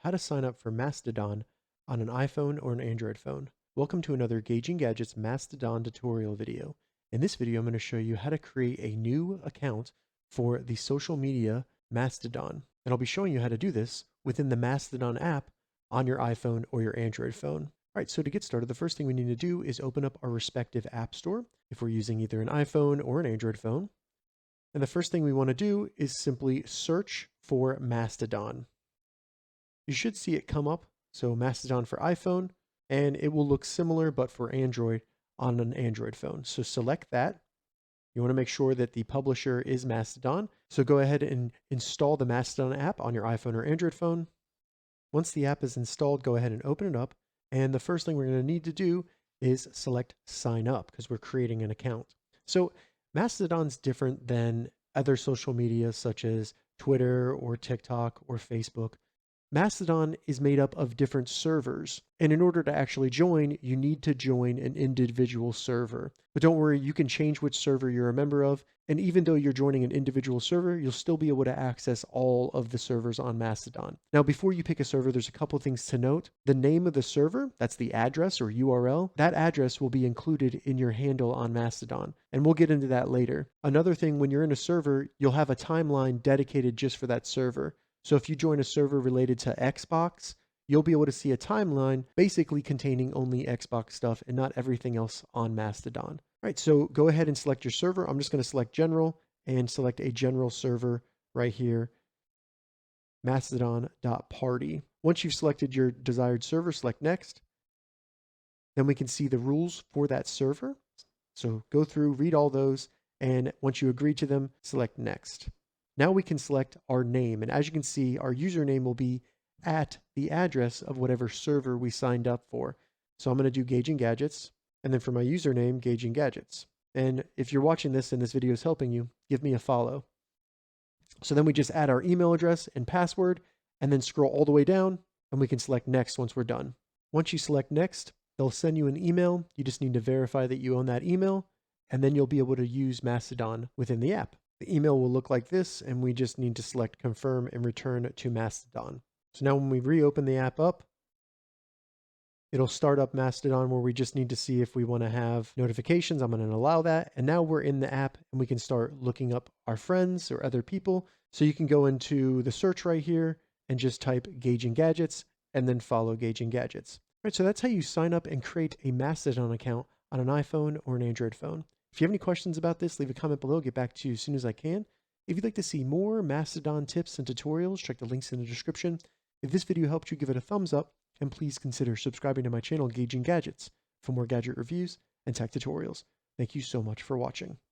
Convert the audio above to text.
how to sign up for Mastodon on an iPhone or an Android phone. Welcome to another Gauging Gadgets Mastodon tutorial video. In this video, I'm going to show you how to create a new account for the social media Mastodon. And I'll be showing you how to do this within the Mastodon app on your iPhone or your Android phone. All right, so to get started, the first thing we need to do is open up our respective app store if we're using either an iPhone or an Android phone. And the first thing we want to do is simply search for Mastodon. You should see it come up. So Mastodon for iPhone, and it will look similar, but for Android on an Android phone. So select that. You want to make sure that the publisher is Mastodon. So go ahead and install the Mastodon app on your iPhone or Android phone. Once the app is installed, go ahead and open it up. And the first thing we're going to need to do is select sign up because we're creating an account. So Mastodon's different than other social media such as Twitter or TikTok or Facebook. Mastodon is made up of different servers, and in order to actually join, you need to join an individual server. But don't worry, you can change which server you're a member of, and even though you're joining an individual server, you'll still be able to access all of the servers on Mastodon. Now, before you pick a server, there's a couple things to note. The name of the server, that's the address or URL, that address will be included in your handle on Mastodon, and we'll get into that later. Another thing, when you're in a server, you'll have a timeline dedicated just for that server. So if you join a server related to Xbox, you'll be able to see a timeline basically containing only Xbox stuff and not everything else on Mastodon. All right, so go ahead and select your server. I'm just going to select general and select a general server right here, mastodon.party. Once you've selected your desired server, select next. Then we can see the rules for that server. So go through, read all those, and once you agree to them, select next. Now we can select our name, and as you can see, our username will be at the address of whatever server we signed up for. So I'm going to do Gauging Gadgets, and then for my username, Gauging Gadgets. And if you're watching this and this video is helping you, give me a follow. So then we just add our email address and password, and then scroll all the way down, and we can select Next once we're done. Once you select Next, they'll send you an email. You just need to verify that you own that email, and then you'll be able to use Mastodon within the app. The email will look like this, and we just need to select confirm and return to Mastodon. So now when we reopen the app up, it'll start up Mastodon where we just need to see if we want to have notifications. I'm going to allow that. And now we're in the app and we can start looking up our friends or other people. So you can go into the search right here and just type Gauging Gadgets and then follow Gauging Gadgets. All right, so that's how you sign up and create a Mastodon account on an iPhone or an Android phone. If you have any questions about this, leave a comment below. I'll get back to you as soon as I can. If you'd like to see more Mastodon tips and tutorials, check the links in the description. If this video helped you, give it a thumbs up, and please consider subscribing to my channel, Gauging Gadgets, for more gadget reviews and tech tutorials. Thank you so much for watching.